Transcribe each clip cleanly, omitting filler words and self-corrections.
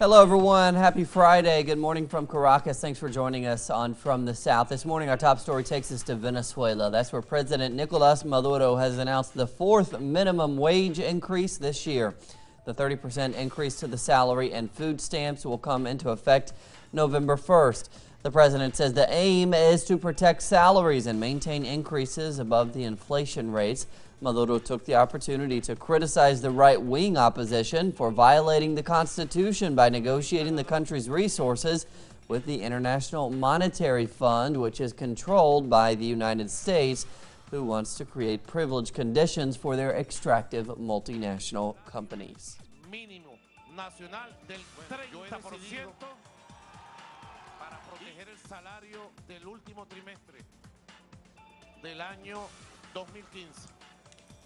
Hello everyone, happy Friday. Good morning from Caracas. Thanks for joining us on From the South. This morning our top story takes us to Venezuela. That's where President Nicolas Maduro has announced the fourth minimum wage increase this year. The 30% increase to the salary and food stamps will come into effect November 1st. The president says the aim is to protect salaries and maintain increases above the inflation rates. Maduro took the opportunity to criticize the right-wing opposition for violating the Constitution by negotiating the country's resources with the International Monetary Fund, which is controlled by the United States, who wants to create privileged conditions for their extractive multinational companies. Mínimo nacional del 30% para proteger el salario del último trimestre del año 2015.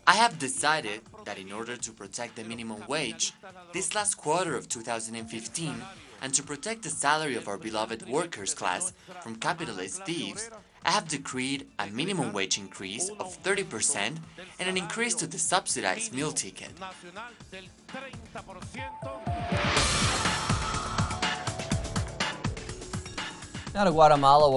I have decided that in order to protect the minimum wage this last quarter of 2015 and to protect the salary of our beloved workers class from capitalist thieves, I have decreed a minimum wage increase of 30% and an increase to the subsidized meal ticket. Now to Guatemala,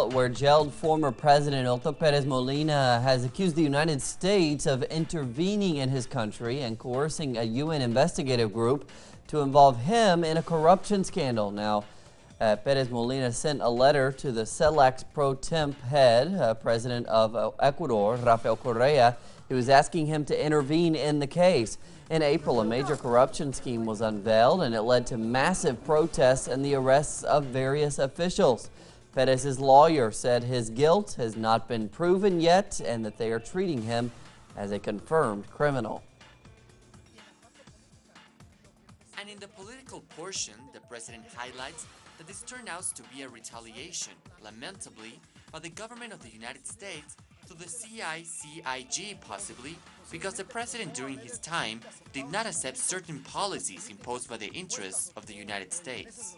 where jailed former President Otto Pérez Molina has accused the United States of intervening in his country and coercing a UN investigative group to involve him in a corruption scandal. Now, Pérez Molina sent a letter to the CELAC's pro temp head, President of Ecuador, Rafael Correa. He was asking him to intervene in the case. In April, a major corruption scheme was unveiled, and it led to massive protests and the arrests of various officials. Pérez's lawyer said his guilt has not been proven yet and that they are treating him as a confirmed criminal. And in the political portion, the president highlights that this turned out to be a retaliation, lamentably, by the government of the United States to the CICIG, possibly because the president during his time did not accept certain policies imposed by the interests of the United States.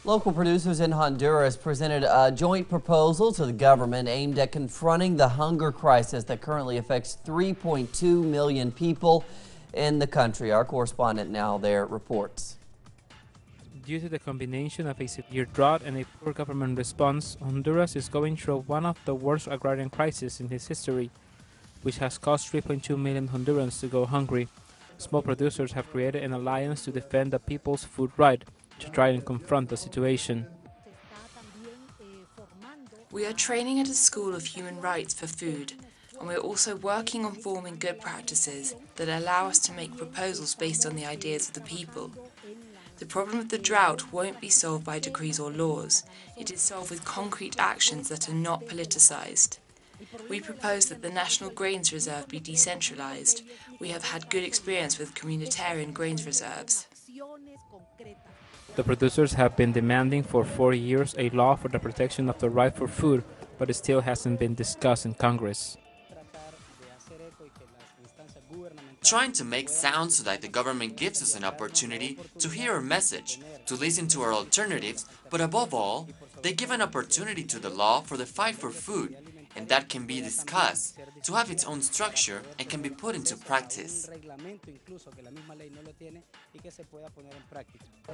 Local producers in Honduras presented a joint proposal to the government aimed at confronting the hunger crisis that currently affects 3.2 million people in the country. Our correspondent now there reports. Due to the combination of a severe drought and a poor government response, Honduras is going through one of the worst agrarian crises in its history, which has caused 3.2 million Hondurans to go hungry. Small producers have created an alliance to defend the people's food right, to try and confront the situation. We are training at a school of human rights for food, and we are also working on forming good practices that allow us to make proposals based on the ideas of the people. The problem of the drought won't be solved by decrees or laws. It is solved with concrete actions that are not politicized. We propose that the National Grains Reserve be decentralized. We have had good experience with communitarian grains reserves. The producers have been demanding for 4 years a law for the protection of the right for food, but it still hasn't been discussed in Congress. Trying to make sound so that the government gives us an opportunity to hear our message, to listen to our alternatives, but above all, they give an opportunity to the law for the fight for food, and that can be discussed, to have its own structure and can be put into practice.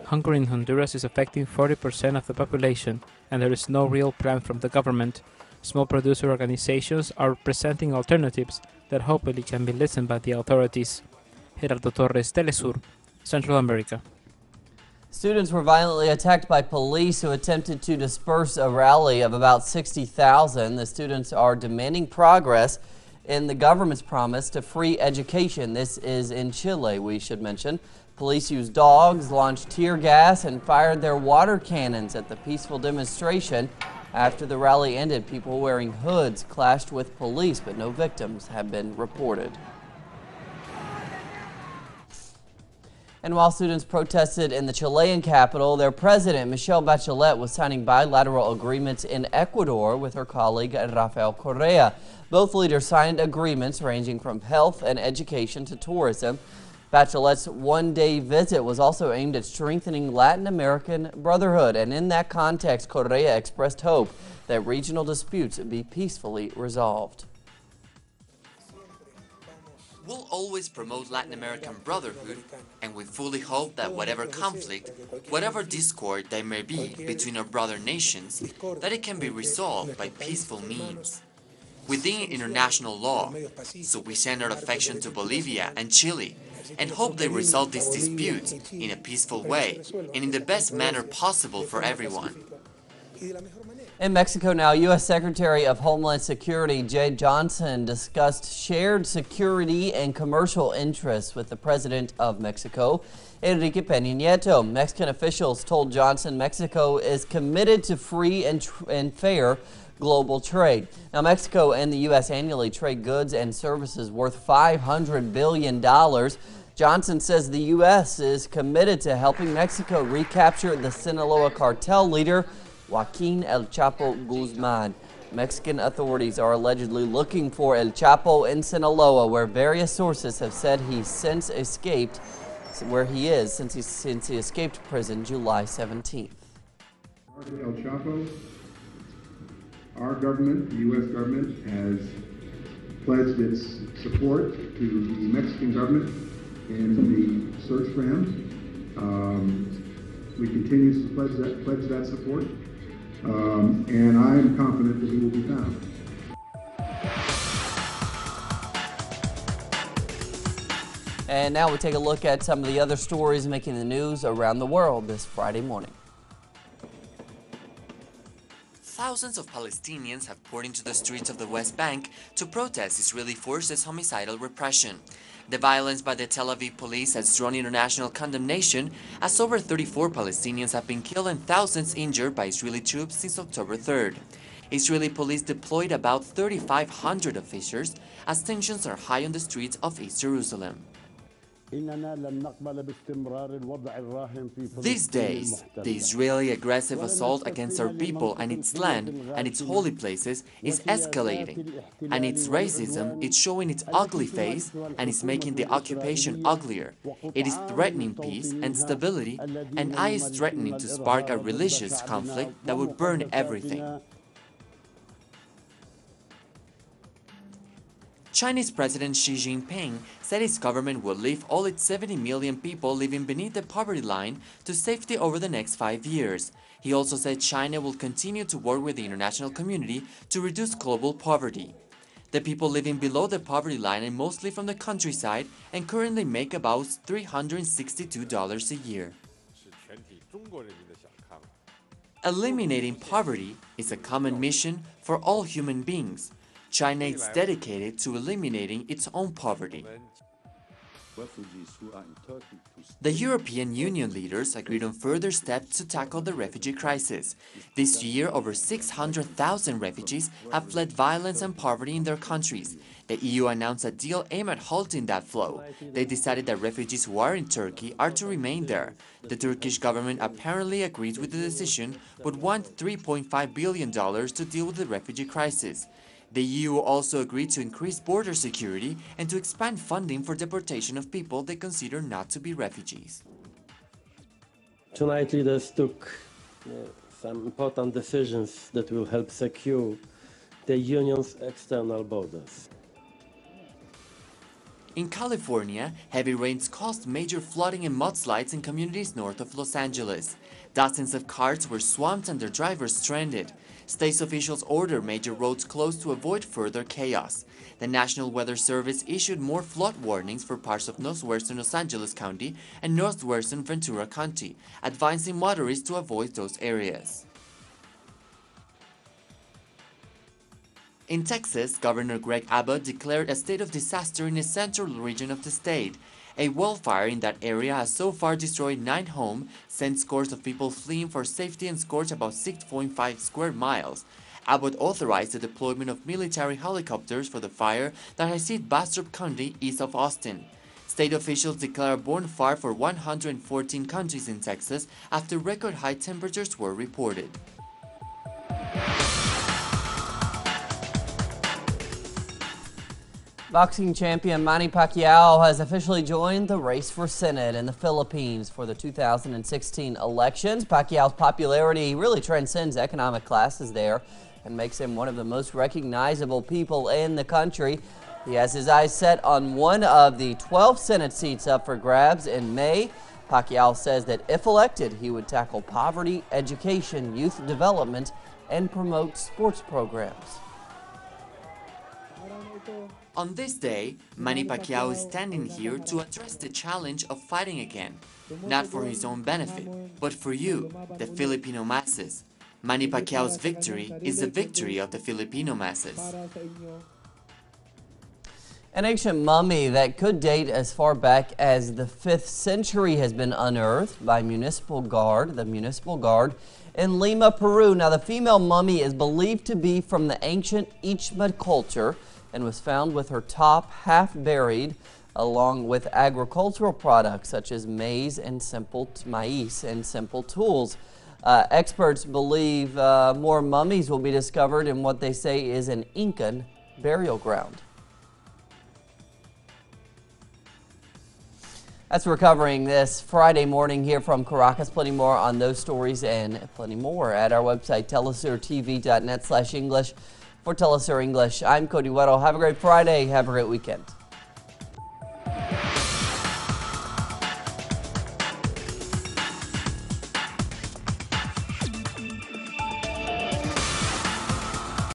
Hunger in Honduras is affecting 40% of the population, and there is no real plan from the government. Small producer organizations are presenting alternatives that hopefully can be listened by the authorities. Gerardo Torres, teleSUR, Central America. Students were violently attacked by police who attempted to disperse a rally of about 60,000. The students are demanding progress in the government's promise to free education. This is in Chile, we should mention. Police used dogs, launched tear gas, and fired their water cannons at the peaceful demonstration. After the rally ended, people wearing hoods clashed with police, but no victims have been reported. And while students protested in the Chilean capital, their president, Michelle Bachelet, was signing bilateral agreements in Ecuador with her colleague, Rafael Correa. Both leaders signed agreements ranging from health and education to tourism. Bachelet's one-day visit was also aimed at strengthening Latin American brotherhood, and in that context, Correa expressed hope that regional disputes be peacefully resolved. We'll always promote Latin American brotherhood, and we fully hope that whatever conflict, whatever discord there may be between our brother nations, that it can be resolved by peaceful means, within international law. So we send our affection to Bolivia and Chile, and hope they resolve this dispute in a peaceful way and in the best manner possible for everyone. In Mexico now, U.S. Secretary of Homeland Security Jay Johnson discussed shared security and commercial interests with the President of Mexico, Enrique Peña Nieto. Mexican officials told Johnson Mexico is committed to free and fair global trade. Now, Mexico and the U.S. annually trade goods and services worth $500 billion. Johnson says the U.S. is committed to helping Mexico recapture the Sinaloa cartel leader, Joaquin El Chapo Guzman. Mexican authorities are allegedly looking for El Chapo in Sinaloa, where various sources have said he's since escaped, since he escaped prison July 17th. El Chapo, our government, the U.S. government, has pledged its support to the Mexican government in the search for him. We continue to pledge that support. And I am confident that he will be found. And now we take a look at some of the other stories making the news around the world this Friday morning. Thousands of Palestinians have poured into the streets of the West Bank to protest Israeli forces' homicidal repression. The violence by the Tel Aviv police has drawn international condemnation, as over 34 Palestinians have been killed and thousands injured by Israeli troops since October 3rd. Israeli police deployed about 3,500 officers as tensions are high on the streets of East Jerusalem. These days, the Israeli aggressive assault against our people and its land and its holy places is escalating, and its racism is showing its ugly face and is making the occupation uglier. It is threatening peace and stability, and is threatening to spark a religious conflict that would burn everything. Chinese President Xi Jinping said his government will lift all its 70 million people living beneath the poverty line to safety over the next 5 years. He also said China will continue to work with the international community to reduce global poverty. The people living below the poverty line are mostly from the countryside and currently make about $362 a year. Eliminating poverty is a common mission for all human beings. China is dedicated to eliminating its own poverty. The European Union leaders agreed on further steps to tackle the refugee crisis. This year, over 600,000 refugees have fled violence and poverty in their countries. The EU announced a deal aimed at halting that flow. They decided that refugees who are in Turkey are to remain there. The Turkish government apparently agrees with the decision, but wants $3.5 billion to deal with the refugee crisis. The EU also agreed to increase border security and to expand funding for deportation of people they consider not to be refugees. Tonight, leaders took some important decisions that will help secure the Union's external borders. In California, heavy rains caused major flooding and mudslides in communities north of Los Angeles. Dozens of cars were swamped and their drivers stranded. State officials ordered major roads closed to avoid further chaos. The National Weather Service issued more flood warnings for parts of northwestern Los Angeles County and northwestern Ventura County, advising motorists to avoid those areas. In Texas, Governor Greg Abbott declared a state of disaster in the central region of the state. A wildfire in that area has so far destroyed 9 homes, sent scores of people fleeing for safety, and scorched about 6.5 square miles. Abbott authorized the deployment of military helicopters for the fire that has hit Bastrop County east of Austin. State officials declared a bonfire for 114 counties in Texas after record high temperatures were reported. Boxing champion Manny Pacquiao has officially joined the race for Senate in the Philippines for the 2016 elections. Pacquiao's popularity really transcends economic classes there and makes him one of the most recognizable people in the country. He has his eyes set on one of the 12 Senate seats up for grabs in May. Pacquiao says that if elected, he would tackle poverty, education, youth development, and promote sports programs. On this day, Manny Pacquiao is standing here to address the challenge of fighting again, not for his own benefit, but for you, the Filipino masses. Manny Pacquiao's victory is the victory of the Filipino masses. An ancient mummy that could date as far back as the 5th century has been unearthed by the Municipal Guard in Lima, Peru. Now, the female mummy is believed to be from the ancient Ichma culture and was found with her top half buried, along with agricultural products such as maize and simple tools. Experts believe more mummies will be discovered in what they say is an Incan burial ground. That's what we're covering this Friday morning here from Caracas. Plenty more on those stories and plenty more at our website, telesurtv.net/English. For teleSUR English, I'm Cody Weddle. Have a great Friday. Have a great weekend.